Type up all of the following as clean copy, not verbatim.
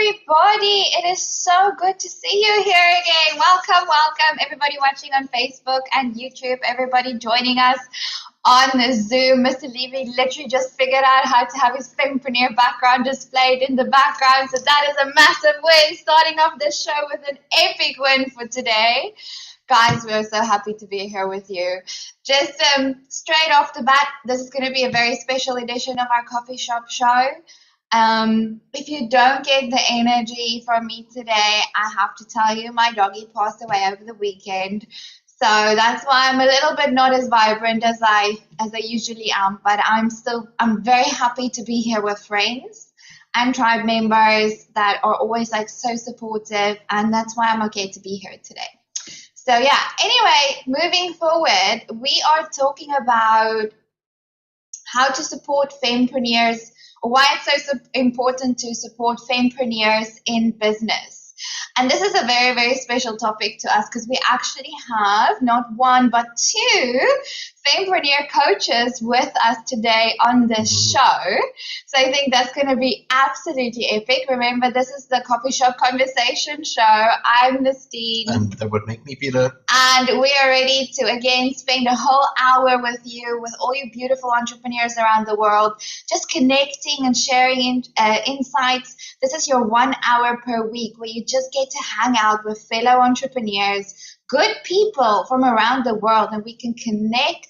everybody. It is so good to see you here again. Welcome, welcome, everybody watching on Facebook and YouTube, everybody joining us on the Zoom. Mr. Levy literally just figured out how to have his Fempreneur background displayed in the background, so that is a massive win, starting off this show with an epic win for today. Guys, we're so happy to be here with you. Just straight off the bat, this is going to be a very special edition of our coffee shop show. If you don't get the energy from me today, I have to tell you my doggy passed away over the weekend. So that's why I'm a little bit not as vibrant as I usually am, but I'm very happy to be here with friends and tribe members that are always like so supportive, and that's why I'm okay to be here today. So yeah, anyway, moving forward, we are talking about how to support fempreneurs, or why it's so important to support fempreneurs in business. And this is a very, very special topic to us because we actually have not one but two fempreneur coaches with us today on this show. So I think that's going to be absolutely epic. Remember, this is the Coffee Shop Conversation show. I'm Nastine. And that would make me Peter. And we are ready to, again, spend a whole hour with you, with all you beautiful entrepreneurs around the world, just connecting and sharing insights. This is your 1 hour per week where you just get to hang out with fellow entrepreneurs, good people from around the world, and we can connect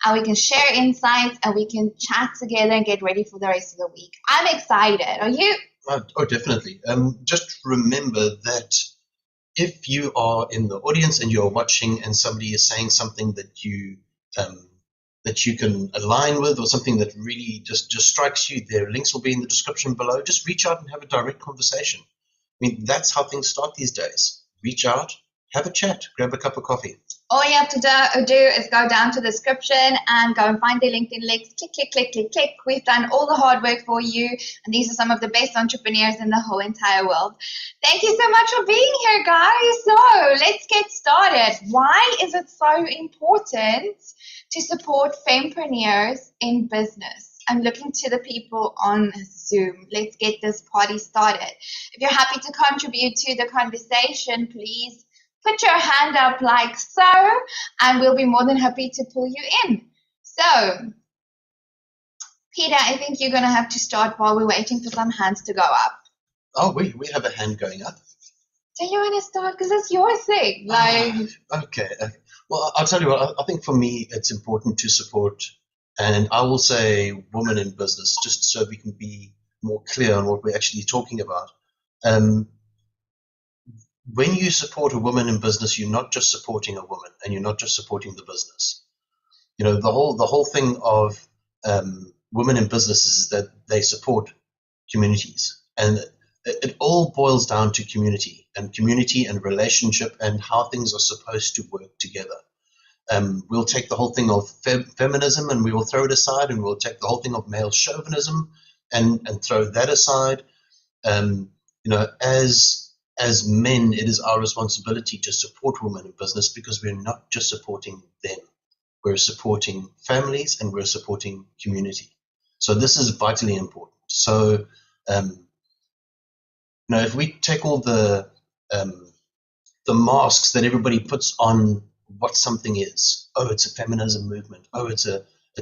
and we can share insights and we can chat together and get ready for the rest of the week. I'm excited. Are you? Oh, definitely. Just remember that if you are in the audience and you're watching and somebody is saying something that you can align with, or something that really just strikes you, their links will be in the description below. Just reach out and have a direct conversation. I mean, that's how things start these days. Reach out, have a chat, grab a cup of coffee. All you have to do is go down to the description and go and find their LinkedIn links. Click, click, click, click, click. We've done all the hard work for you, and these are some of the best entrepreneurs in the whole entire world. Thank you so much for being here, guys. So let's get started. Why is it so important to support fempreneurs in business? I'm looking to the people on Zoom. Let's get this party started. If you're happy to contribute to the conversation, please put your hand up like so, and we'll be more than happy to pull you in. So, Peter, I think you're going to have to start while we're waiting for some hands to go up. Oh, we have a hand going up. Do you want to start? Because it's your thing. Okay. Well, I'll tell you what, I think for me it's important to support, and I will say women in business, just so we can be more clear on what we're actually talking about. When you support a woman in business, you're not just supporting a woman, and you're not just supporting the business. You know, the whole thing of women in business is that they support communities, and it all boils down to community and relationship and how things are supposed to work together. We'll take the whole thing of feminism and we will throw it aside, and we'll take the whole thing of male chauvinism and throw that aside. You know, as men, it is our responsibility to support women in business, because we're not just supporting them. We're supporting families and we're supporting community. So this is vitally important. So, you know, if we take all the masks that everybody puts on what something is, oh, it's a feminism movement, oh, it's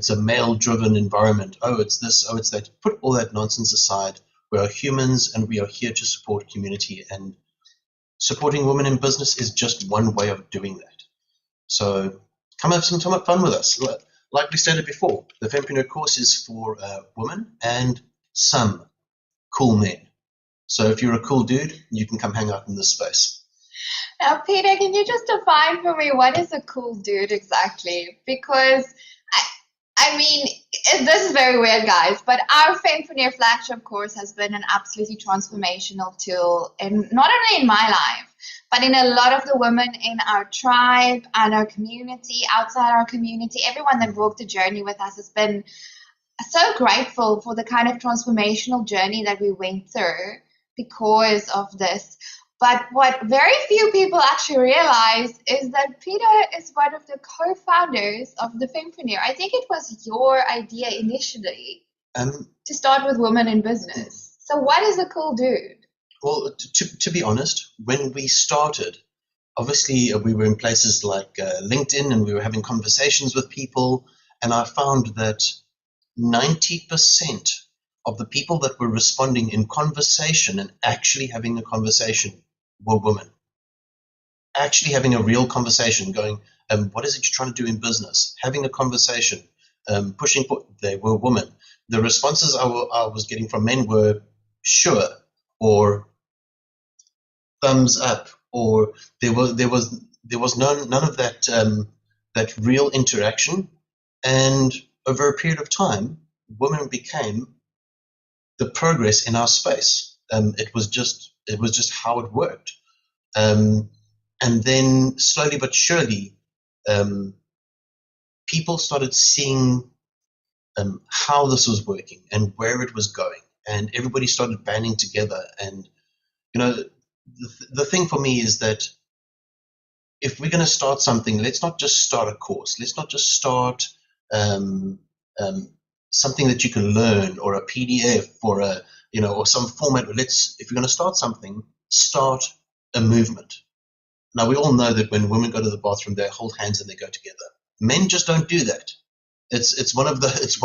a male-driven environment, oh, it's this, oh, it's that, put all that nonsense aside. We are humans and we are here to support community, and supporting women in business is just one way of doing that. So come have some fun with us. Like we stated before, the Fempreneur course is for women and some cool men. So if you're a cool dude, you can come hang out in this space. Now, Peter, can you just define for me what is a cool dude exactly? Because, I mean, this is very weird, guys, but our Fempreneur flagship course has been an absolutely transformational tool, and not only in my life, but in a lot of the women in our tribe and our community, outside our community. Everyone that walked the journey with us has been so grateful for the kind of transformational journey that we went through because of this. But what very few people actually realize is that Peter is one of the co-founders of the Fempreneur. I think it was your idea initially to start with women in business. So what is a cool dude? Well, to be honest, when we started, obviously we were in places like LinkedIn, and we were having conversations with people, and I found that 90% of the people that were responding in conversation and actually having a conversation were women. Actually having a real conversation, going, what is it you're trying to do in business? Having a conversation, pushing for, they were women. The responses I was getting from men were sure, or thumbs up, or there was none of that that real interaction. And over a period of time, women became the progress in our space. It was just how it worked. And then slowly but surely, people started seeing how this was working and where it was going, and everybody started banding together. And the thing for me is that if we're going to start something, let's not just start a course. Let's not just start something that you can learn, or a PDF, or or some format. If you're going to start something, start a movement. Now, we all know that when women go to the bathroom, they hold hands and they go together. Men just don't do that. It's one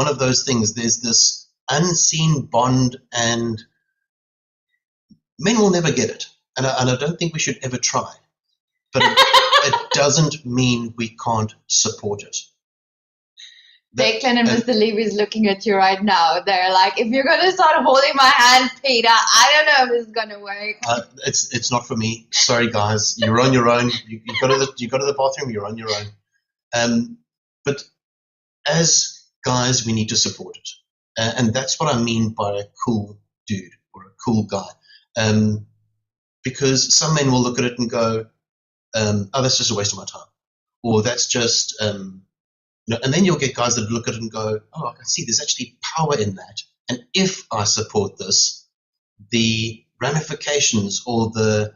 of those things. There's this unseen bond, and men will never get it. And I don't think we should ever try. But it doesn't mean we can't support it. Declan and Mr. Levy is looking at you right now. They're like, if you're going to start holding my hands, Peter, I don't know if this is going to work. It's not for me. Sorry, guys. You're on your own. You go to the bathroom, you're on your own. But as guys, we need to support it. And that's what I mean by a cool dude or a cool guy. Because some men will look at it and go, oh, that's just a waste of my time. Or that's just... and then you'll get guys that look at it and go, oh, I can see there's actually power in that. And if I support this, the ramifications or the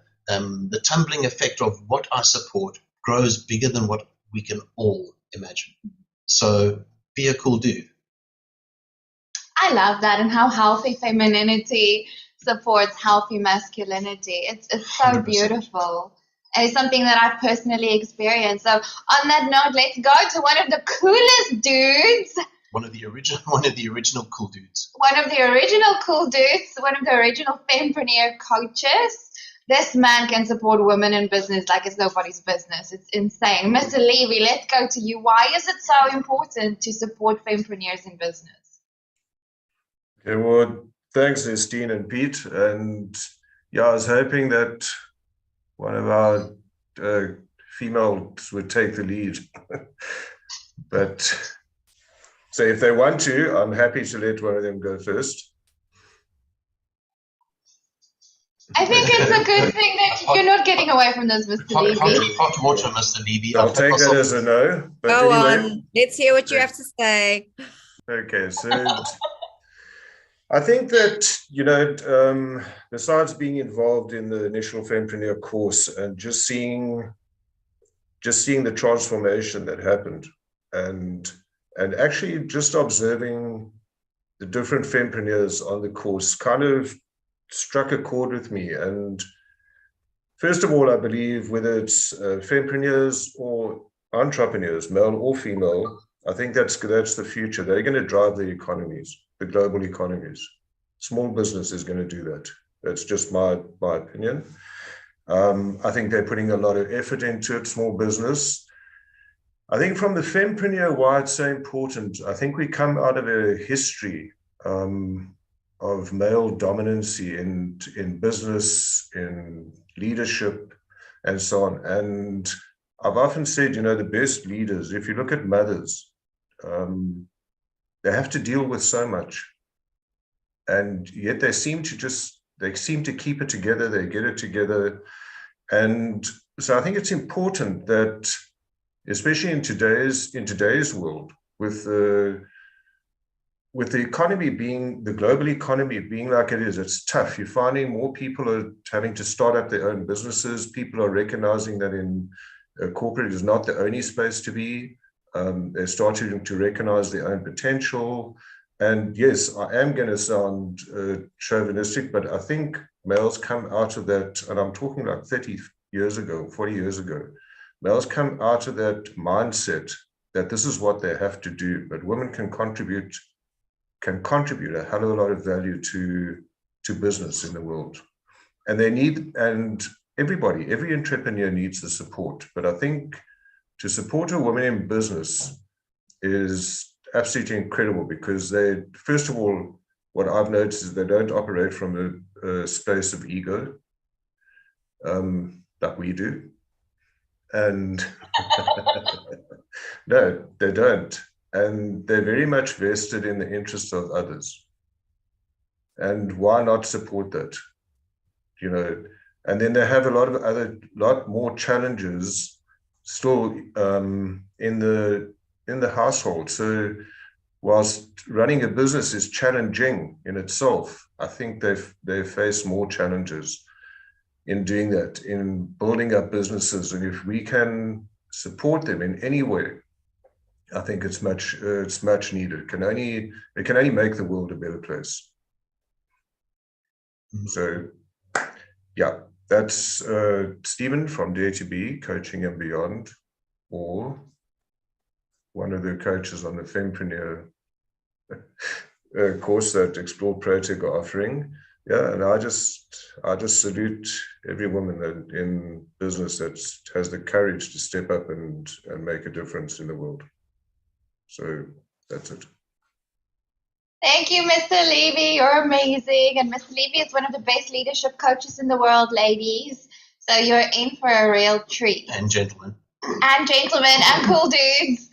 tumbling effect of what I support grows bigger than what we can all imagine. So be a cool dude. I love that, and how healthy femininity supports healthy masculinity. It's so 100%. beautiful. It's something that I've personally experienced. So on that note, let's go to one of the coolest dudes. One of the original cool dudes. One of the original cool dudes. One of the original Fempreneur coaches. This man can support women in business like it's nobody's business. It's insane. Mr. Levy, let's go to you. Why is it so important to support Fempreneurs in business? Okay, well, thanks, Ernestine and Pete. And yeah, I was hoping that one of our females would take the lead. But so if they want to, I'm happy to let one of them go first. I think it's a good thing that you're not getting away from this, Mr. Levy. Hot water, Mr. Levy. I'll take that as a no. But Go anyway, on. Let's hear what you have to say. Okay, so I think that, besides being involved in the initial Fempreneur course and just seeing the transformation that happened, and actually just observing the different Fempreneurs on the course kind of struck a chord with me. And first of all, I believe whether it's Fempreneurs or entrepreneurs, male or female, I think that's the future. They're going to drive the economies, the global economies. Small business is going to do that. That's just my opinion. I think they're putting a lot of effort into it, small business. I think from the Fempreneur, why it's so important, I think we come out of a history of male dominancy in business, in leadership, and so on. And I've often said, the best leaders, if you look at mothers, they have to deal with so much. And yet they seem to keep it together, they get it together. And so I think it's important that, especially in today's world, with the economy being, the global economy being like it is, it's tough. You're finding more people are having to start up their own businesses. People are recognizing that in corporate is not the only space to be. They're starting to recognize their own potential. And yes, I am going to sound chauvinistic, but I think males come out of that, and I'm talking like 30 years ago, 40 years ago, males come out of that mindset that this is what they have to do, but women can contribute a hell of a lot of value to business in the world. And every entrepreneur needs the support. But I think to support a woman in business is absolutely incredible, because they, first of all, what I've noticed is they don't operate from a space of ego, like we do. And no, they don't. And they're very much vested in the interests of others. And why not support that? And then they have a lot more challenges still in the household. So whilst running a business is challenging in itself, I think they face more challenges in doing that, in building up businesses. And if we can support them in any way, I think it's much needed. It can only make the world a better place. So, yeah, that's Stephen from Dare to Be Coaching and Beyond, or one of the coaches on the Fempreneur course that Explore Protech are offering. Yeah, and I just salute every woman in business that has the courage to step up and make a difference in the world. So that's it. Thank you, Mr. Levy. You're amazing. And Mr. Levy is one of the best leadership coaches in the world, ladies. So you're in for a real treat. And gentlemen. And gentlemen and cool dudes.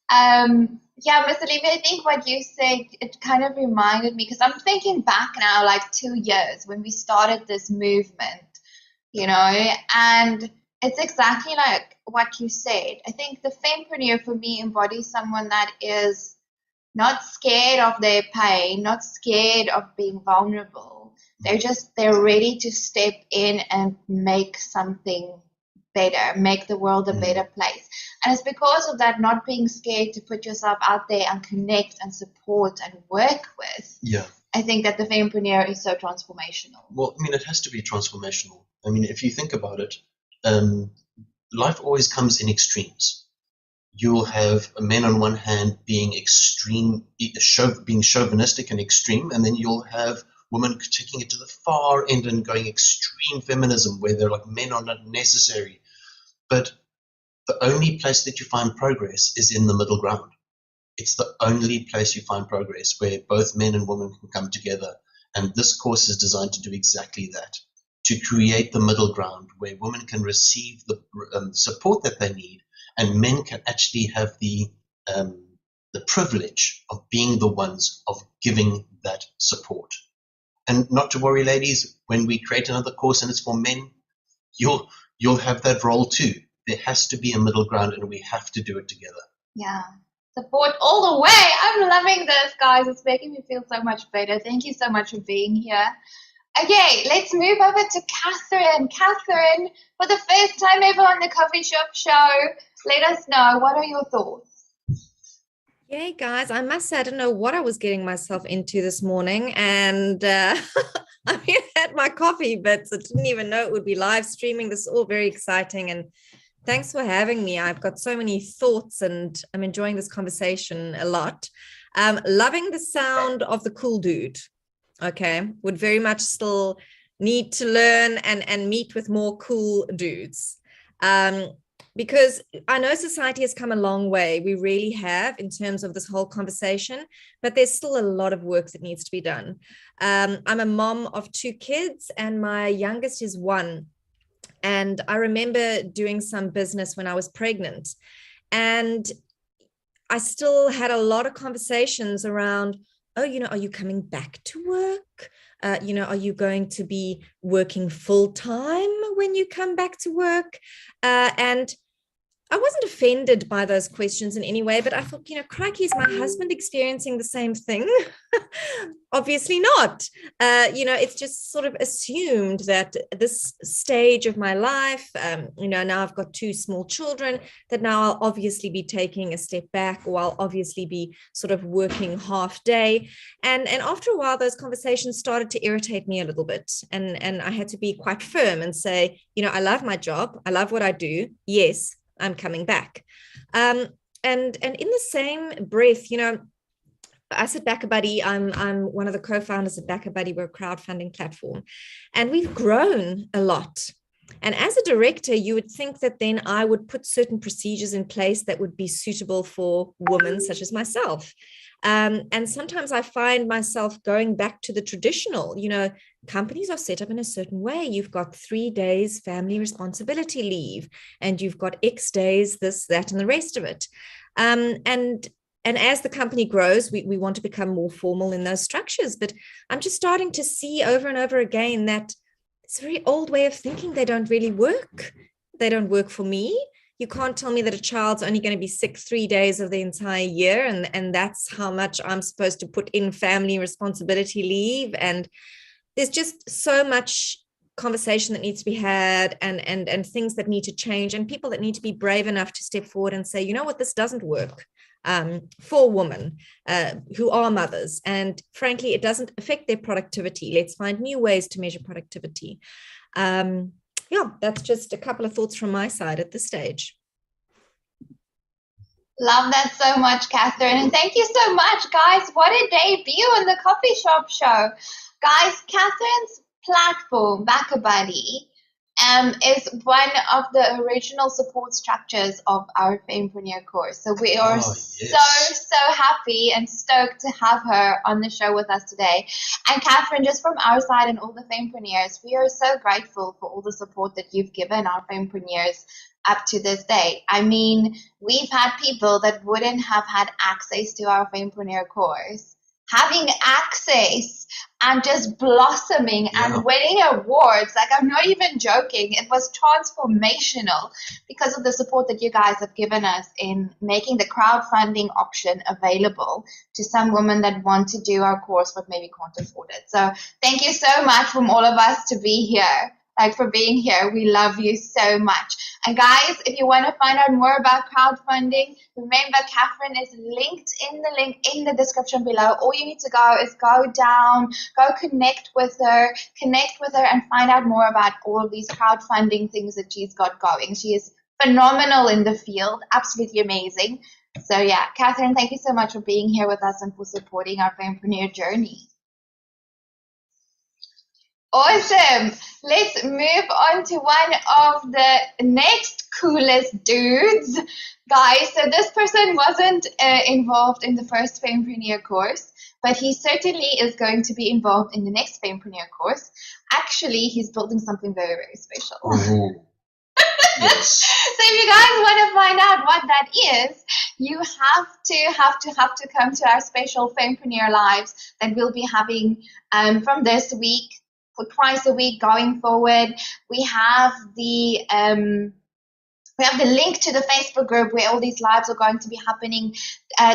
Yeah, Mr. Levy, I think what you said, it kind of reminded me, because I'm thinking back now, like 2 years when we started this movement, and it's exactly like what you said. I think the Fempreneur for me embodies someone that is not scared of their pain, not scared of being vulnerable. They're ready to step in and make something better, make the world a better place. And it's because of that, not being scared to put yourself out there and connect and support and work with. Yeah. I think that the Fempreneur is so transformational. Well, I mean, it has to be transformational. I mean, if you think about it, life always comes in extremes. You'll have men on one hand being being chauvinistic and extreme, and then you'll have women taking it to the far end and going extreme feminism, where they're like, men are not necessary. But the only place that you find progress is in the middle ground. It's the only place you find progress, where both men and women can come together. And this course is designed to do exactly that, to create the middle ground where women can receive the support that they need, and men can actually have the privilege of being the ones of giving that support. And not to worry, ladies, when we create another course and it's for men, you'll have that role too. There has to be a middle ground, and we have to do it together. Yeah. Support all the way. I'm loving this, guys. It's making me feel so much better. Thank you so much for being here. Okay, let's move over to Catherine. Catherine, for the first time ever on the Coffee Shop Show, let us know, what are your thoughts? Yay, guys. I must say, I don't know what I was getting myself into this morning. And I had my coffee, but I didn't even know it would be live streaming. This is all very exciting. And thanks for having me. I've got so many thoughts, and I'm enjoying this conversation a lot. Loving the sound of the cool dude. Okay. Would very much still need to learn and meet with more cool dudes. Because I know society has come a long way. We really have, in terms of this whole conversation, but there's still a lot of work that needs to be done. I'm a mom of 2 kids, and my youngest is 1. And I remember doing some business when I was pregnant, and I still had a lot of conversations around, are you coming back to work? Are you going to be working full time when you come back to work? And I wasn't offended by those questions in any way, but I thought, crikey, is my husband experiencing the same thing? Obviously not. It's just sort of assumed that this stage of my life, now I've got 2 small children, that now I'll obviously be taking a step back, or I'll obviously be sort of working half day. And after a while, those conversations started to irritate me a little bit. And I had to be quite firm and say, I love my job. I love what I do. Yes, I'm coming back. And in the same breath, us at BackerBuddy, I'm one of the co-founders of BackerBuddy. We're a crowdfunding platform, and we've grown a lot. And as a director, you would think that then I would put certain procedures in place that would be suitable for women such as myself. And sometimes I find myself going back to the traditional, companies are set up in a certain way. You've got 3 days family responsibility leave, and you've got X days, this, that, and the rest of it. And as the company grows, we want to become more formal in those structures. But I'm just starting to see over and over again that it's a very old way of thinking. They don't really work. They don't work for me. You can't tell me that a child's only going to be sick 3 days of the entire year, and that's how much I'm supposed to put in family responsibility leave. And there's just so much conversation that needs to be had, and things that need to change, and people that need to be brave enough to step forward and say, this doesn't work for women who are mothers. And frankly, it doesn't affect their productivity. Let's find new ways to measure productivity. That's just a couple of thoughts from my side at this stage. Love that so much, Catherine. And thank you so much, guys. What a debut on the Coffee Shop Show. Guys, Catherine's platform, BackerBuddy, is one of the original support structures of our Fempreneur course. So we are so happy and stoked to have her on the show with us today. And Catherine, just from our side and all the Fempreneurs, we are so grateful for all the support that you've given our Fempreneurs up to this day. I mean, we've had people that wouldn't have had access to our Fempreneur course having access and just blossoming and winning awards. Like, I'm not even joking. It was transformational because of the support that you guys have given us in making the crowdfunding option available to some women that want to do our course but maybe can't afford it. So thank you so much from all of us to be here. For being here. We love you so much. And guys, if you want to find out more about crowdfunding, remember Catherine is linked in the link in the description below. All you need to go is go down, go connect with her and find out more about all of these crowdfunding things that she's got going. She is phenomenal in the field, absolutely amazing. So yeah, Catherine, thank you so much for being here with us and for supporting our Fempreneur journey. Awesome. Let's move on to one of the next coolest dudes. Guys, so this person wasn't involved in the first Fempreneur course, but he certainly is going to be involved in the next Fempreneur course. Actually, he's building something very, very special. Yes. So if you guys want to find out what that is, you have to come to our special Fempreneur Lives that we'll be having from this week. For twice a week going forward. We have the link to the Facebook group where all these lives are going to be happening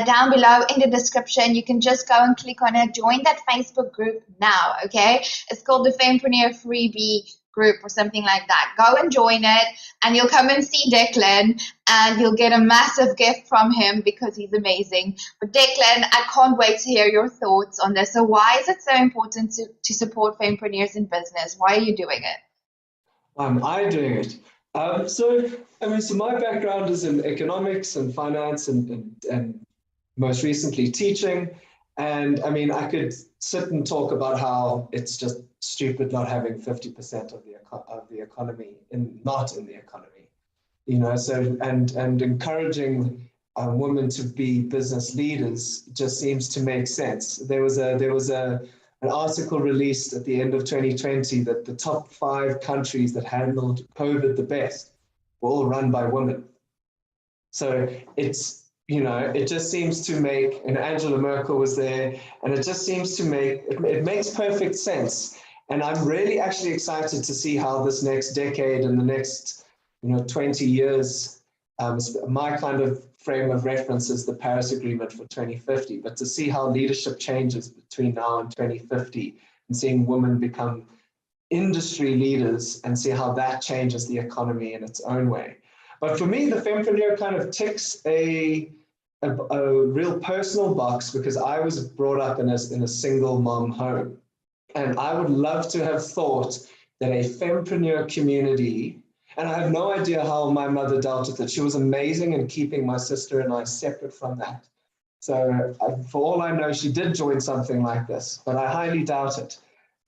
down below in the description. You can just go and click on it. Join that Facebook group now, okay? It's called the Fempreneur Freebie group or something like that. Go and join it, and you'll come and see Declan, and you'll get a massive gift from him because he's amazing. But Declan, I can't wait to hear your thoughts on this. So why is it so important to support Fempreneurs in business? Why are you doing it? I'm doing it. So my background is in economics and finance and most recently teaching. And I mean, I could sit and talk about how it's just stupid not having 50% of the economy not in the economy, So and encouraging women to be business leaders just seems to make sense. There was an article released at the end of 2020 that the top 5 countries that handled COVID the best were all run by women. So it just seems to make, and Angela Merkel was there, and it just seems to make, it makes perfect sense. And I'm really actually excited to see how this next decade and the next, 20 years My kind of frame of reference is the Paris Agreement for 2050, but to see how leadership changes between now and 2050 and seeing women become industry leaders and see how that changes the economy in its own way. But for me, the Fempreneur kind of ticks a real personal box because I was brought up in a single mom home. And I would love to have thought that a Fempreneur community, and I have no idea how my mother dealt with it. She was amazing in keeping my sister and I separate from that. So for all I know, she did join something like this, but I highly doubt it.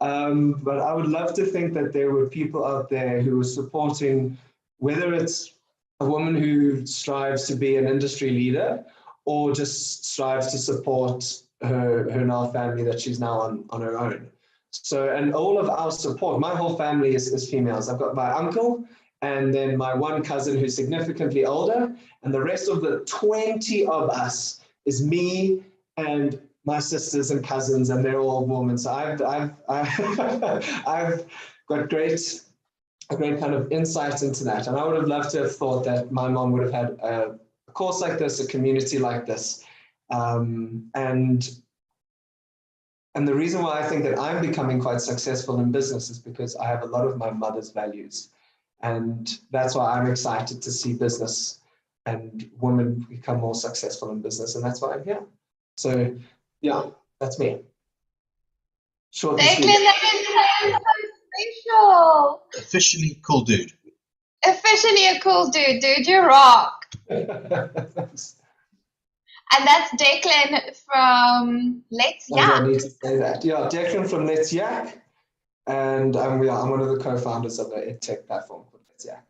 But I would love to think that there were people out there who were supporting, whether it's a woman who strives to be an industry leader or just strives to support her now family that she's now on her own. So, and all of our support, my whole family is females. I've got my uncle and then my one cousin who's significantly older, and the rest of the 20 of us is me and my sisters and cousins, and they're all women. So I've got a great kind of insight into that. And I would have loved to have thought that my mom would have had a course like this, a community like this. And the reason why I think that I'm becoming quite successful in business is because I have a lot of my mother's values. And that's why I'm excited to see business and women become more successful in business. And that's why I'm here. So yeah, that's me. Short and sweet. Declan, that is so special. Officially cool dude. Officially a cool dude. You rock. And that's Declan from Let's Yak. I need to say that. Yeah, Declan from Let's Yak. And I'm one of the co-founders of a tech platform called Let's Yak.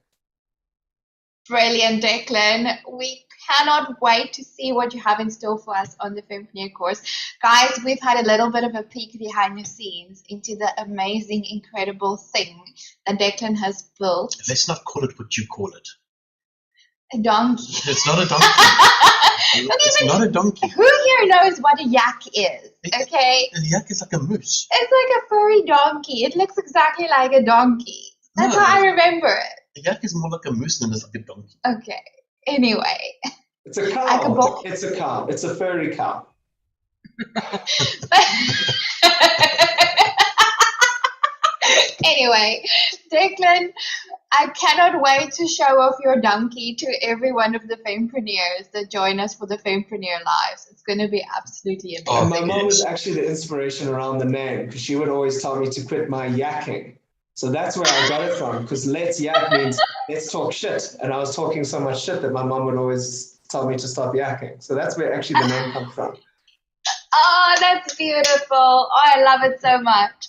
Brilliant, Declan. We cannot wait to see what you have in store for us on the Fempreneur course. Guys, we've had a little bit of a peek behind the scenes into the amazing, incredible thing that Declan has built. Let's not call it what you call it. A donkey. It's not a donkey. It's not a donkey. Who here knows what a yak is? Okay. A yak is like a moose. It's like a furry donkey. It looks exactly like a donkey. That's how I remember it. A yak is more like a moose than it's like a donkey. Okay. Anyway. It's a cow. It's a cow. It's a furry cow. Anyway, Declan, I cannot wait to show off your donkey to every one of the Fempreneurs that join us for the Fempreneur Lives. It's going to be absolutely amazing. And my mom was actually the inspiration around the name because she would always tell me to quit my yakking. So that's where I got it from, because let's yak means let's talk shit. And I was talking so much shit that my mom would always tell me to stop yakking. So that's where actually the name comes from. Oh, that's beautiful. Oh, I love it so much.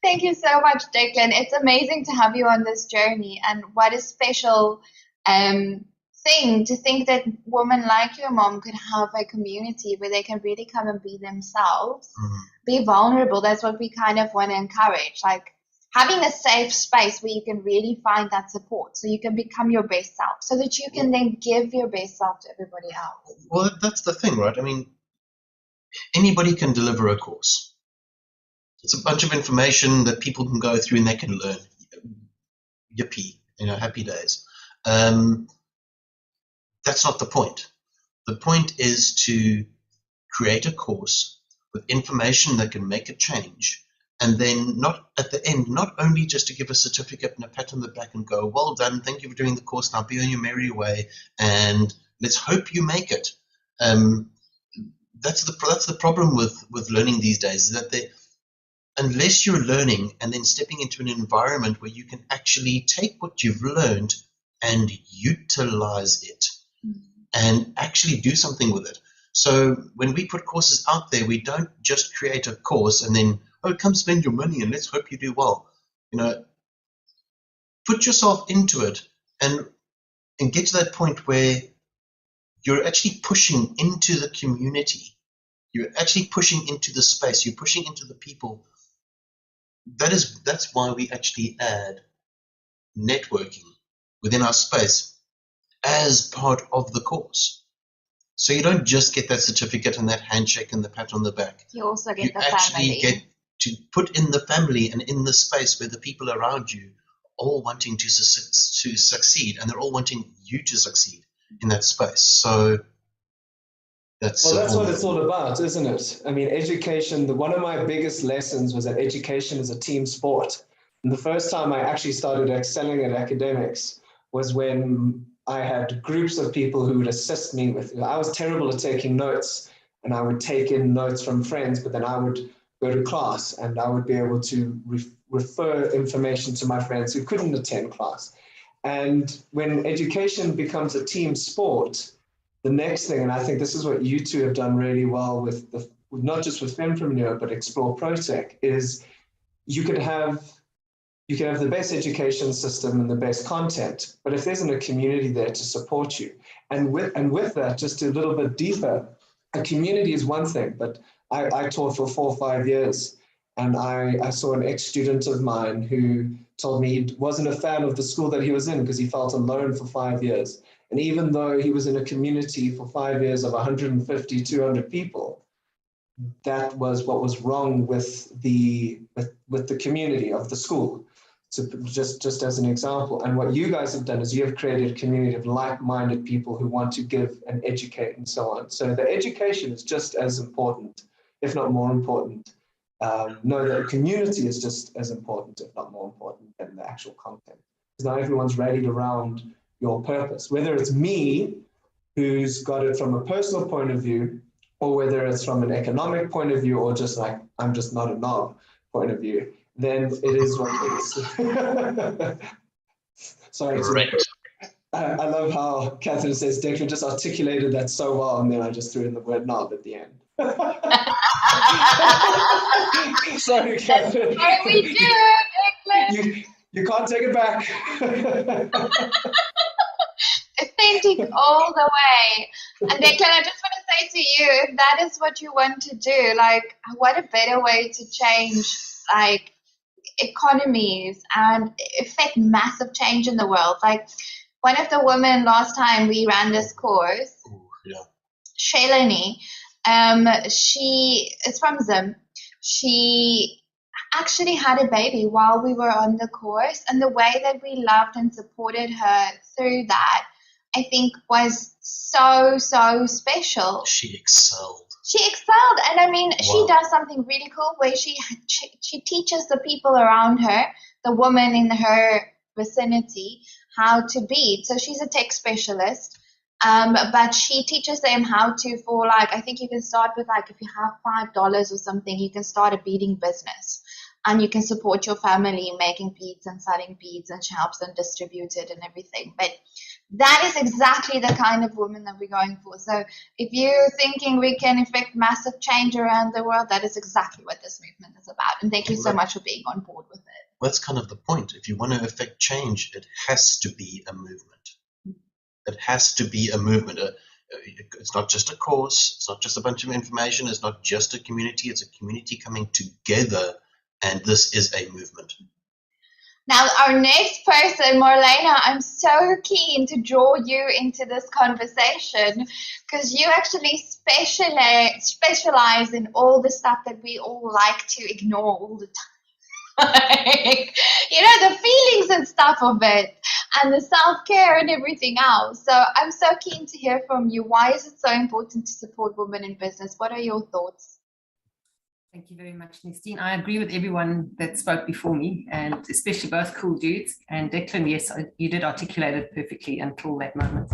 Thank you so much, Declan. It's amazing to have you on this journey. And what a special thing to think that women like your mom could have a community where they can really come and be themselves, be vulnerable. That's what we kind of want to encourage. Like, having a safe space where you can really find that support so you can become your best self so that you can then give your best self to everybody else. Well, that's the thing, right? I mean, anybody can deliver a course. It's a bunch of information that people can go through and they can learn. Yippee, happy days. That's not the point. The point is to create a course with information that can make a change. And then not at the end, not only just to give a certificate and a pat on the back and go, well done, thank you for doing the course, now be on your merry way, and let's hope you make it. That's the problem with learning these days, is that unless you're learning and then stepping into an environment where you can actually take what you've learned and utilize it and actually do something with it. So when we put courses out there, we don't just create a course and then, oh, come spend your money and let's hope you do well. Put yourself into it and get to that point where you're actually pushing into the community. You're actually pushing into the space. You're pushing into the people. That's why we actually add networking within our space as part of the course. So you don't just get that certificate and that handshake and the pat on the back. You also get the family. You actually get to put in the family and in the space where the people around you are all wanting to succeed, and they're all wanting you to succeed. in that space. So that's what it's all about, isn't it? I mean, education, one of my biggest lessons was that education is a team sport. And the first time I actually started excelling at academics was when I had groups of people who would assist me with, I was terrible at taking notes, and I would take in notes from friends, but then I would go to class and I would be able to refer information to my friends who couldn't attend class. And when education becomes a team sport, the next thing, and I think this is what you two have done really well with not just with Fempreneur, but Explore Protech, is you could have the best education system and the best content, but if there isn't a community there to support you, and with that, just a little bit deeper, a community is one thing, but I taught for 4 or 5 years, and I saw an ex-student of mine who told me he wasn't a fan of the school that he was in because he felt alone for 5 years. And even though he was in a community for 5 years of 150, 200 people, that was what was wrong with the community of the school. So just as an example, and what you guys have done is you have created a community of like-minded people who want to give and educate and so on. So the education is just as important, if not more important. No, the community is just as important, if not more important, than the actual content. Because now everyone's rallied around your purpose, whether it's me who's got it from a personal point of view, or whether it's from an economic point of view, or just like I'm just not a knob point of view, then it is what it is. Sorry. I love how Catherine says Declan just articulated that so well, and then I just threw in the word knob at the end. Sorry, Catherine. What we do, Declan? You can't take it back. Authentic all the way. And Declan, I just want to say to you, if that is what you want to do, like, what a better way to change, like, economies and affect massive change in the world. Like, one of the women last time we ran this course, Shalini, she is from Zim. She actually had a baby while we were on the course, and the way that we loved and supported her through that, I think, was so special. She excelled. And I mean, she does something really cool where she teaches the people around her, the woman in her vicinity, how to bead. So she's a tech specialist, but she teaches them how to, for like, I think you can start with like, if you have $5 or something, you can start a beading business. And you can support your family making beads and selling beads, and she helps them distribute it and everything. But that is exactly the kind of woman that we're going for. So if you're thinking we can effect massive change around the world, that is exactly what this movement is about. And thank you so much for being on board with it. That's kind of the point. If you want to affect change, it has to be a movement. It has to be a movement. It's not just a course. It's not just a bunch of information. It's not just a community. It's a community coming together. And this is a movement. Now, our next person, Marlena, I'm so keen to draw you into this conversation because you actually specialize in all the stuff that we all like to ignore all the time. Like, you know, the feelings and stuff of it, and the self-care and everything else. So I'm so keen to hear from you. Why is it so important to support women in business? What are your thoughts? Thank you very much, Nestine. I agree with everyone that spoke before me, and especially both cool dudes. And Declan, yes, you did articulate it perfectly until that moment.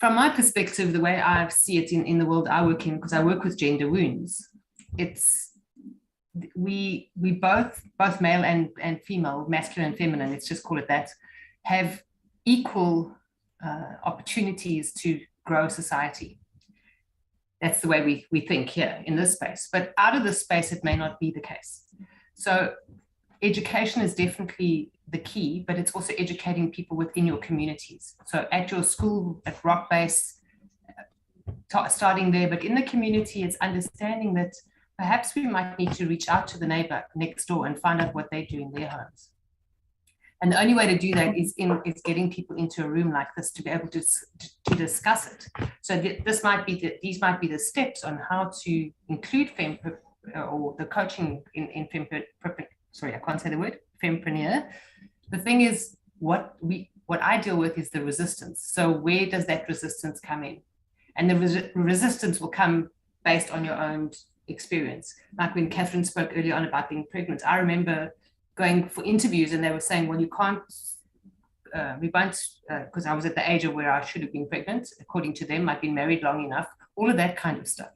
From my perspective, the way I see it in the world I work in, because I work with gender wounds, it's we both male and female, masculine and feminine, let's just call it that, have equal opportunities to grow society. That's the way we think here in this space. But out of this space, it may not be the case. So education is definitely the key, but it's also educating people within your communities. So at your school, at Rock Base, starting there, but in the community, it's understanding that perhaps we might need to reach out to the neighbor next door and find out what they do in their homes. And the only way to do that is getting people into a room like this to be able to discuss it. So these might be the steps on how to include or the coaching in sorry, I can't say the word, Fempreneur. The thing is, what I deal with is the resistance. So where does that resistance come in? And the resistance will come based on your own experience. Like when Catherine spoke earlier on about being pregnant, I remember going for interviews and they were saying, well, you can't, we won't, because I was at the age of where I should have been pregnant. According to them, I'd been married long enough, all of that kind of stuff.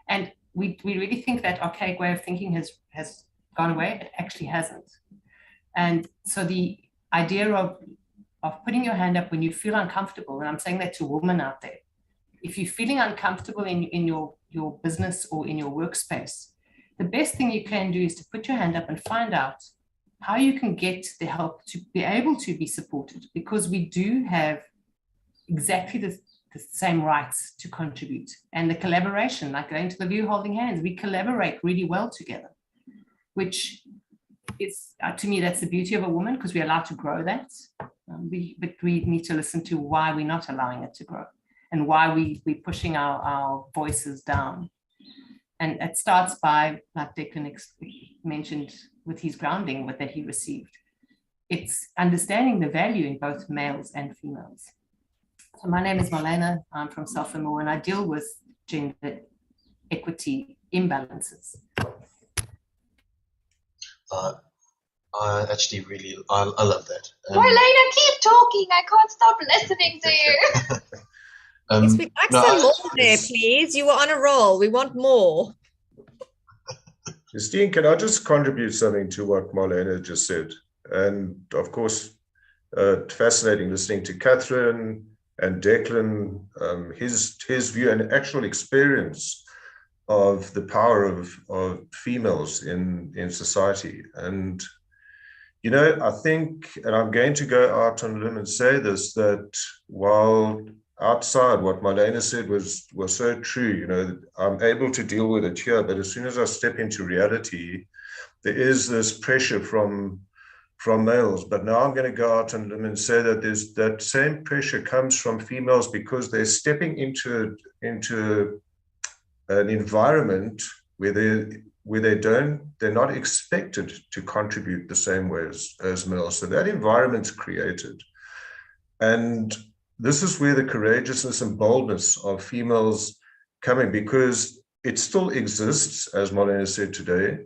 And we really think that archaic way of thinking has gone away. It actually hasn't. And so the idea of putting your hand up when you feel uncomfortable, and I'm saying that to women out there, if you're feeling uncomfortable in your business or in your workspace, the best thing you can do is to put your hand up and find out how you can get the help to be able to be supported, because we do have exactly the same rights to contribute. And the collaboration, like going to the view holding hands, we collaborate really well together, which is, to me, that's the beauty of a woman, because we're allowed to grow that. But we need to listen to why we're not allowing it to grow and why we're pushing our voices down. And it starts by, like Declan mentioned with his grounding that he received, it's understanding the value in both males and females. So my name is Marlena. I'm from Fempreneurs, and I deal with gender equity imbalances. I actually really, I love that. Marlena, keep talking. I can't stop listening to you. Yes, we'd like some more there, please. You were on a roll. We want more. Justine, can I just contribute something to what Marlena just said? And of course, fascinating listening to Catherine and Declan, his view and actual experience of the power of females in society. And, you know, I think, and I'm going to go out on a limb and say this, that while outside what Marlena said was so true, you know, I'm able to deal with it here, but as soon as I step into reality, there is this pressure from males. But now I'm going to go out on a limb and say that there's that same pressure comes from females, because they're stepping into an environment where they're not expected to contribute the same way as males. So that environment's created. And this is where the courageousness and boldness of females come in, because it still exists, as Marlena said today.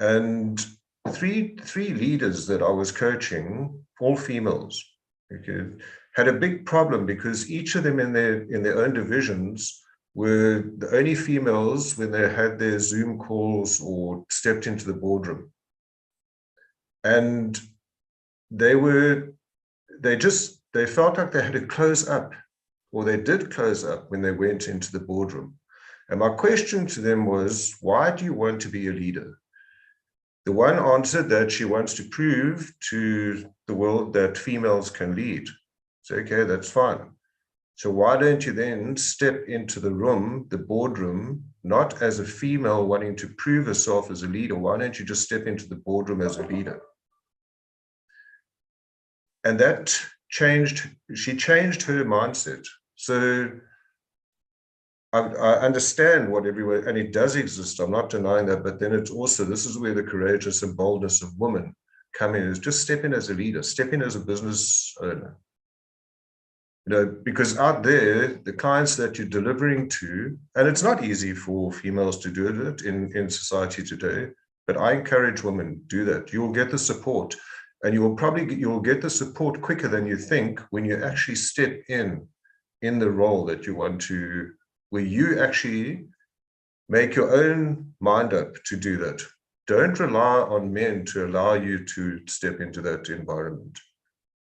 And three leaders that I was coaching, all females, okay, had a big problem, because each of them in their own divisions were the only females when they had their Zoom calls or stepped into the boardroom. And they felt like they had to close up, or they did close up when they went into the boardroom. And my question to them was, why do you want to be a leader? The one answered that she wants to prove to the world that females can lead. So, okay, that's fine. So why don't you then step into the room, the boardroom, not as a female wanting to prove herself as a leader? Why don't you just step into the boardroom as a leader? And that she changed her mindset. So I understand what everywhere, and it does exist, I'm not denying that, but then it's also, this is where the courageous and boldness of women come in, is just step in as a leader, step in as a business owner. You know, because out there, the clients that you're delivering to, and it's not easy for females to do it in society today, but I encourage women to do that. You'll get the support, and you'll get the support quicker than you think when you actually step in the role that you want to, where you actually make your own mind up to do that. Don't rely on men to allow you to step into that environment.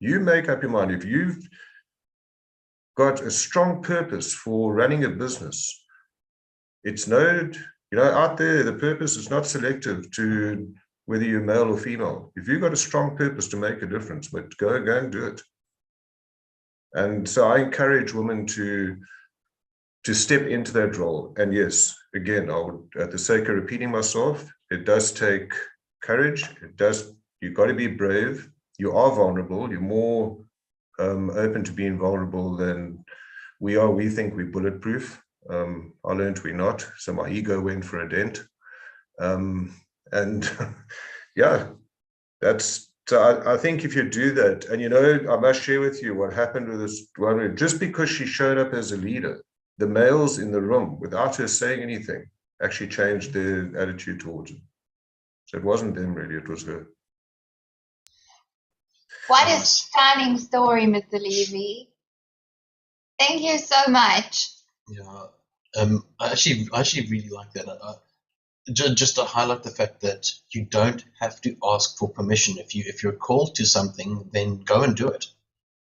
You make up your mind. If you've got a strong purpose for running a business, it's no, out there, the purpose is not selective to whether you're male or female. If you've got a strong purpose to make a difference, but go and do it. And so I encourage women to step into that role. And yes, again, I would, at the sake of repeating myself, it does take courage. You've got to be brave. You are vulnerable. You're more open to being vulnerable than we are. We think we're bulletproof. I learned we're not. So my ego went for a dent. And yeah, that's So I think if you do that, and I must share with you what happened with this one, just because she showed up as a leader, the males in the room, without her saying anything, actually changed their attitude towards it. So it wasn't them really, it was her. What a stunning story, Mr. Levy. Thank you so much. Yeah, I actually really like that. Just to highlight the fact that you don't have to ask for permission. If you're called to something, then go and do it.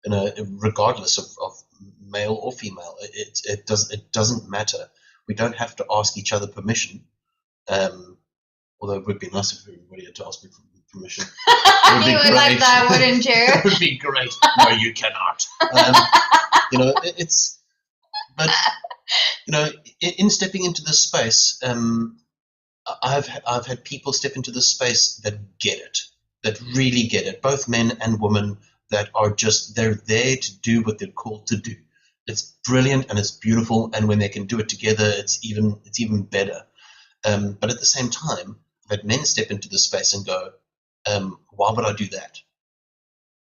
Regardless of male or female, it doesn't matter. We don't have to ask each other permission. Although it would be nice if everybody had to ask me for permission. You would like that, wouldn't you? It would be great. No, you cannot. In stepping into this space, I've had people step into this space that get it, that really get it, both men and women, that are they're there to do what they're called to do. It's brilliant and it's beautiful, and when they can do it together, it's even better. But at the same time, I've had men step into this space and go, why would I do that?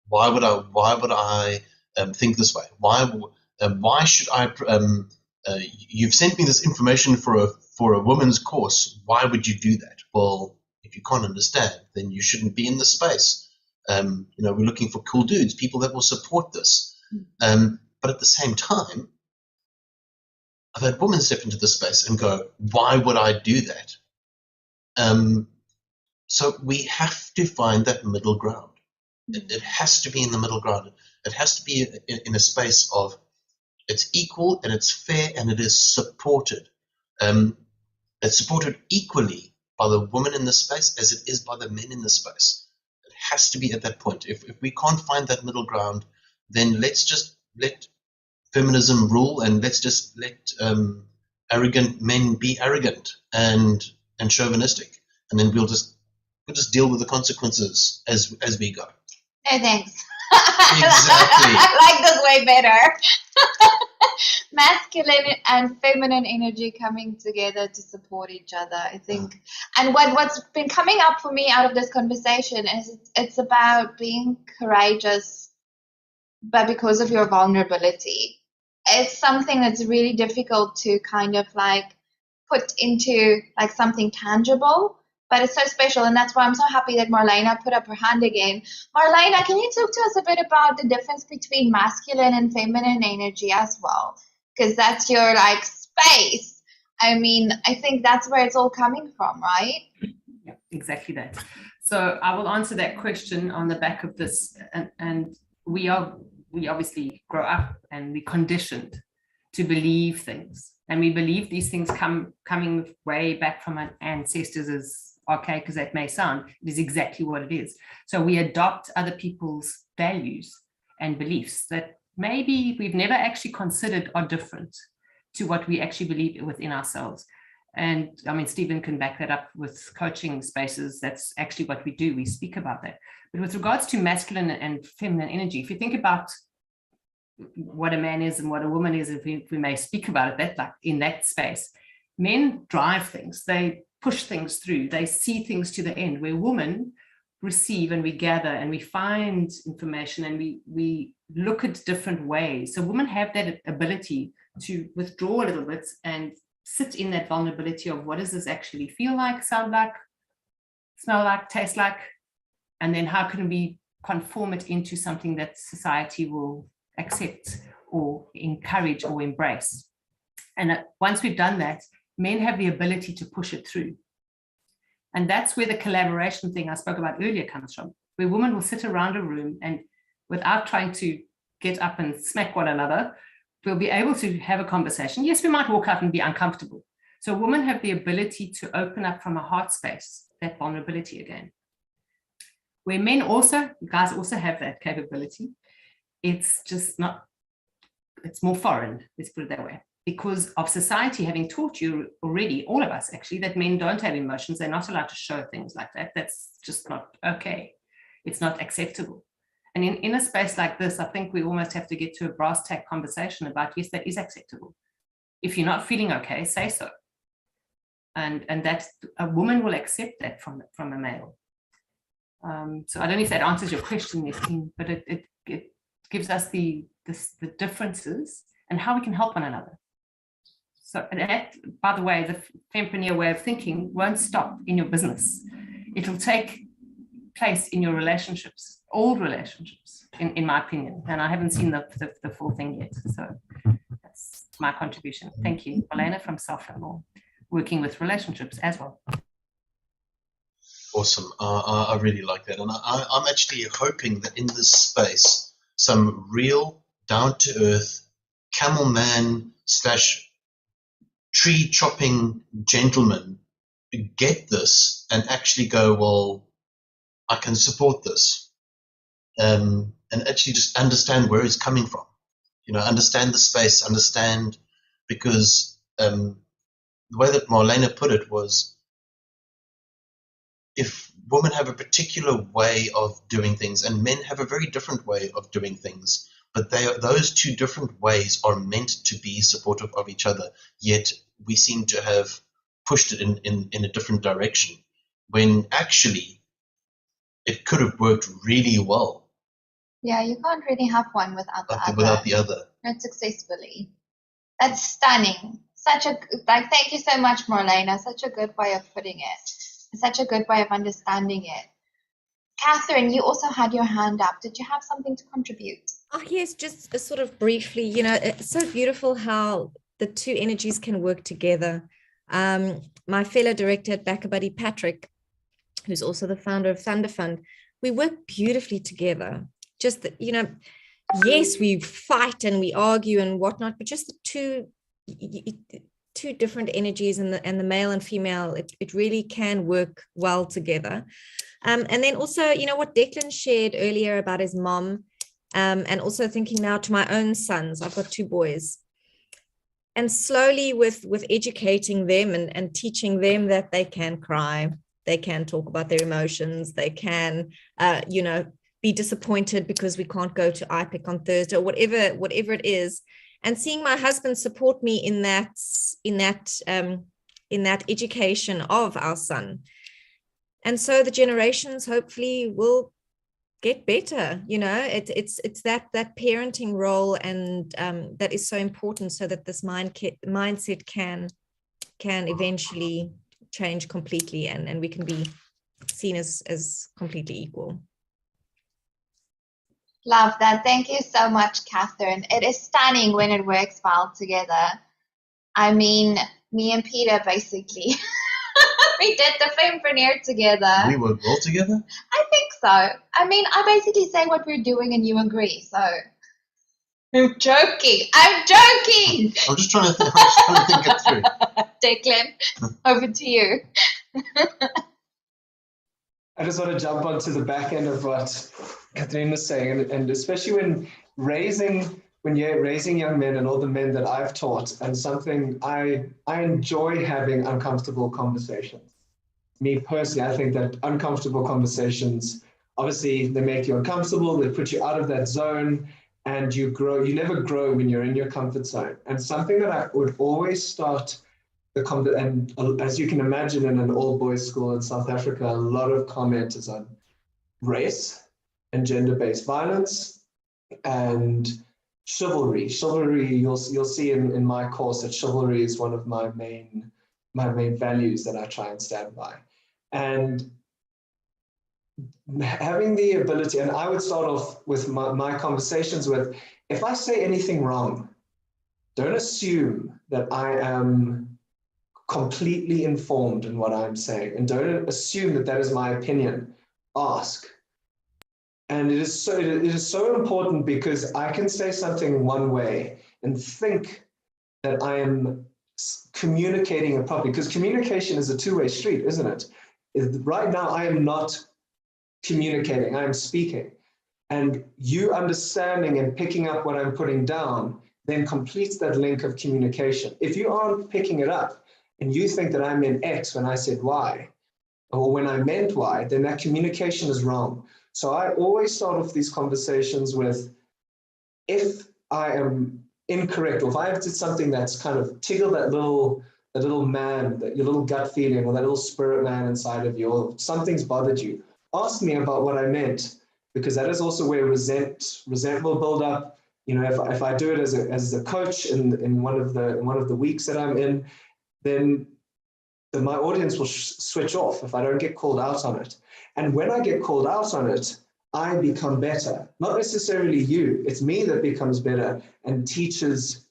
Why would I think this way? Why should I? You've sent me this information for a woman's course. Why would you do that? Well, if you can't understand, then you shouldn't be in this space. We're looking for cool dudes, people that will support this. But at the same time, I've had women step into this space and go, why would I do that? So we have to find that middle ground. It has to be in the middle ground. It has to be in a space of it's equal and it's fair and it is supported. It's supported equally by the women in the space as it is by the men in the space. It has to be at that point. If we can't find that middle ground, then let's just let feminism rule, and let's just let arrogant men be arrogant and chauvinistic, and then we'll just deal with the consequences as we go. No thanks. Exactly. I like this way better. Masculine and feminine energy coming together to support each other, I think. And what's been coming up for me out of this conversation is it's about being courageous, but because of your vulnerability. It's something that's really difficult to kind of like put into like something tangible, but it's so special, and that's why I'm so happy that Marlena put up her hand again. Marlena, can you talk to us a bit about the difference between masculine and feminine energy as well? Because that's your like space. I mean, I think that's where it's all coming from, right? Yeah, exactly that. So I will answer that question on the back of this, and we obviously grow up and we conditioned to believe things, and we believe these things coming way back from our ancestors, as archaic as that may sound. It is exactly what it is. So we adopt other people's values and beliefs that maybe we've never actually considered are different to what we actually believe within ourselves. And I mean, Stephen can back that up with coaching spaces. That's actually what we do. We speak about that. But with regards to masculine and feminine energy, if you think about what a man is and what a woman is, if we may speak about it, that like in that space, men drive things, they push things through, they see things to the end, where women receive and we gather and we find information and we look at different ways. So women have that ability to withdraw a little bit and sit in that vulnerability of what does this actually feel like, sound like, smell like, taste like, and then how can we conform it into something that society will accept or encourage or embrace. And once we've done that, men have the ability to push it through. And that's where the collaboration thing I spoke about earlier comes from, where women will sit around a room and without trying to get up and smack one another, we'll be able to have a conversation. Yes, we might walk out and be uncomfortable. So women have the ability to open up from a heart space, that vulnerability again. Where men also, guys also have that capability. It's just not, it's more foreign, let's put it that way. Because of society having taught you already, all of us actually, that men don't have emotions, they're not allowed to show things like that. That's just not okay. It's not acceptable. And in a space like this, I think we almost have to get to a brass tack conversation about, yes, that is acceptable. If you're not feeling okay, say so. And that a woman will accept that from a male. So I don't know if that answers your question, Nesteen, but it gives us the differences and how we can help one another. So, and that, by the way, the Fempreneur way of thinking won't stop in your business. It'll take place in your relationships, old relationships, in my opinion. And I haven't seen the full thing yet. So that's my contribution. Thank you. Marlena from Self-Law, working with relationships as well. Awesome. I really like that. And I'm actually hoping that in this space, some real down-to-earth camel man / tree chopping gentlemen get this and actually go, well, I can support this. And actually just understand where it's coming from. Understand the space, understand, because the way that Marlena put it was, if women have a particular way of doing things and men have a very different way of doing things, but those two different ways are meant to be supportive of each other, yet we seem to have pushed it in a different direction, when actually it could have worked really well. Yeah, you can't really have one without the other. Not successfully. That's stunning. Thank you so much, Marlena. Such a good way of putting it. Such a good way of understanding it. Catherine, you also had your hand up. Did you have something to contribute? Oh, yes, just sort of briefly, it's so beautiful how the two energies can work together. My fellow director at Backer Buddy, Patrick, who's also the founder of Thunder Fund, we work beautifully together. Just that, yes, we fight and we argue and whatnot, but just the two different energies and the male and female, it really can work well together. And then also, what Declan shared earlier about his mom, and also thinking now to my own sons, I've got 2 boys, and slowly with educating them and teaching them that they can cry, they can talk about their emotions, they can, be disappointed because we can't go to IPIC on Thursday or whatever it is. And seeing my husband support me in that education of our son. And so the generations hopefully will get better. It's that parenting role, and that is so important, so that this mindset can eventually change completely, and we can be seen as completely equal. Love that. Thank you so much, Catherine. It is stunning when it works well together. I mean, me and Peter basically, we did the Fempreneur together. We work well together? I think so. I mean, I basically say what we're doing and you agree, so. I'm joking. I'm just trying to think it through. Declan, over to you. I just want to jump onto the back end of what Catherine was saying, and especially when you're raising young men and all the men that I've taught, and something I enjoy having uncomfortable conversations. Me personally, I think that uncomfortable conversations, obviously they make you uncomfortable, they put you out of that zone, and you never grow when you're in your comfort zone. And something that I would always start and as you can imagine, in an all-boys school in South Africa, a lot of comment is on race and gender-based violence and chivalry. You'll see in my course that chivalry is one of my main values that I try and stand by. And having the ability, and I would start off with my conversations with, if I say anything wrong, don't assume that I am completely informed in what I'm saying, and don't assume that that is my opinion. Ask. And it is so important, because I can say something one way and think that I am communicating it properly, because communication is a two-way street, isn't it? Right now, I am not communicating, I am speaking. And you understanding and picking up what I'm putting down then completes that link of communication. If you aren't picking it up, and you think that I meant X when I said Y, or when I meant Y, then that communication is wrong. So I always start off these conversations with, if I am incorrect, or if I have did something that's kind of tickled that little man, your little gut feeling, or that little spirit man inside of you, or something's bothered you, asked me about what I meant, because that is also where resent will build up. If I do it as a coach in one of the weeks that I'm in, then my audience will switch off if I don't get called out on it. And when I get called out on it, I become better. Not necessarily you, it's me that becomes better and teaches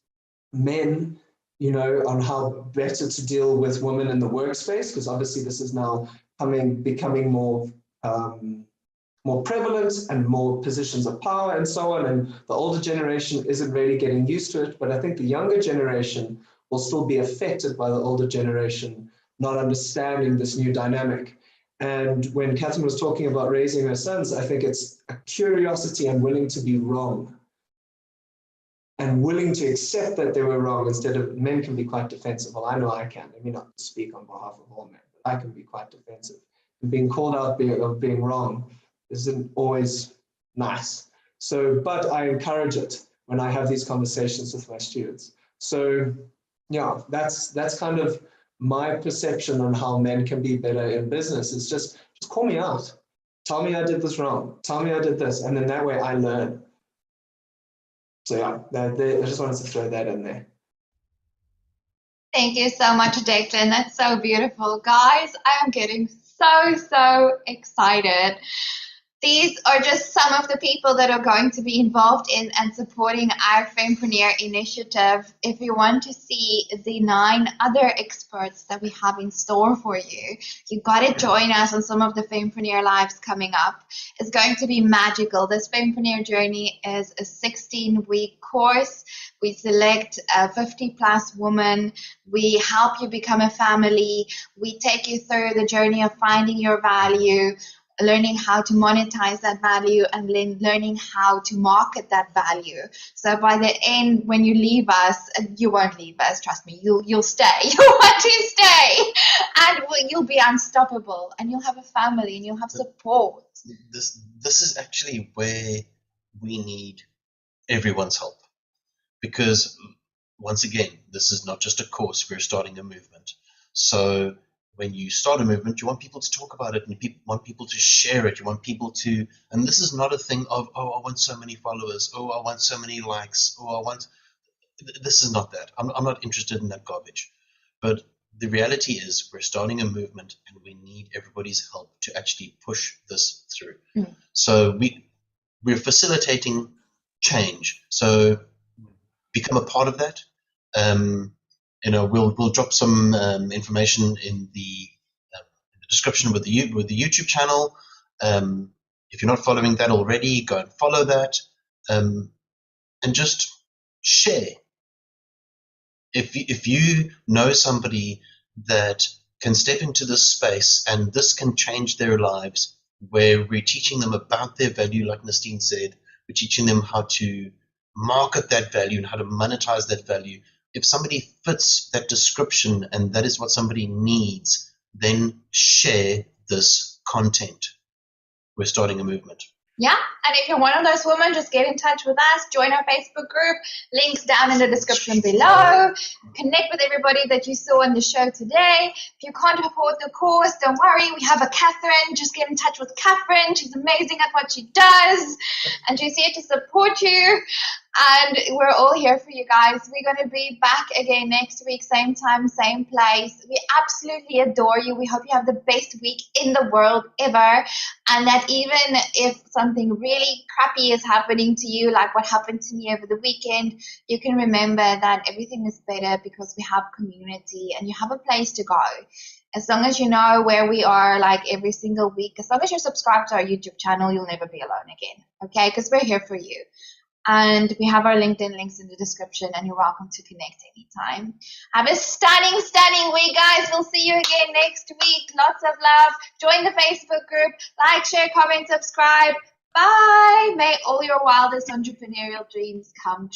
men, on how better to deal with women in the workspace, because obviously this is now becoming more prevalent and more positions of power and so on. And the older generation isn't really getting used to it, but I think the younger generation will still be affected by the older generation not understanding this new dynamic. And when Catherine was talking about raising her sons, I think it's a curiosity and willing to be wrong and willing to accept that they were wrong, instead of, men can be quite defensive. Well, I know I can. Let me not speak on behalf of all men, but I can be quite defensive. And being called out of being wrong isn't always nice. So, but I encourage it when I have these conversations with my students. So yeah, that's kind of my perception on how men can be better in business. Is just call me out. Tell me I did this wrong. Tell me I did this. And then that way I learn. So yeah, I just wanted to throw that in there. Thank you so much, Declan. That's so beautiful. Guys, I am getting so excited. These are just some of the people that are going to be involved in and supporting our Fempreneur initiative. If you want to see the 9 other experts that we have in store for you, you got to join us on some of the Fempreneur lives coming up. It's going to be magical. This Fempreneur journey is a 16-week course. We select 50-plus women. We help you become a family. We take you through the journey of finding your value, learning how to monetize that value, and learning how to market that value. So by the end, when you leave us, you won't leave us, trust me, you'll stay. You want to stay, and you'll be unstoppable, and you'll have a family, and you'll have support. This is actually where we need everyone's help, because once again, this is not just a course, we're starting a movement. So when you start a movement, you want people to talk about it, and you want people to share it. You want people to, and this is not a thing of, oh, I want so many followers, oh, I want so many likes, oh, I want, this is not that. I'm not interested in that garbage. But the reality is we're starting a movement, and we need everybody's help to actually push this through. Mm. So we're facilitating change. So become a part of that. We'll drop some information in the description with the YouTube channel. If you're not following that already, go and follow that, and just share. If you know somebody that can step into this space and this can change their lives, where we're teaching them about their value, like Nastine said, we're teaching them how to market that value and how to monetize that value. If somebody fits that description and that is what somebody needs, then share this content. We're starting a movement. Yeah, and if you're one of those women, just get in touch with us, join our Facebook group, links down in the description below, connect with everybody that you saw on the show today. If you can't afford the course, don't worry, we have a Catherine. Just get in touch with Catherine. She's amazing at what she does, and she's here to support you. And we're all here for you guys. We're going to be back again next week, same time, same place. We absolutely adore you. We hope you have the best week in the world ever. And that even if something really crappy is happening to you, like what happened to me over the weekend, you can remember that everything is better because we have community and you have a place to go. As long as you know where we are, like every single week, as long as you're subscribed to our YouTube channel, you'll never be alone again. Okay? Because we're here for you. And we have our LinkedIn links in the description, and you're welcome to connect anytime. Have a stunning week, guys. We'll see you again next week. Lots of love. Join the Facebook group. Like, share, comment, subscribe. Bye. May all your wildest entrepreneurial dreams come true.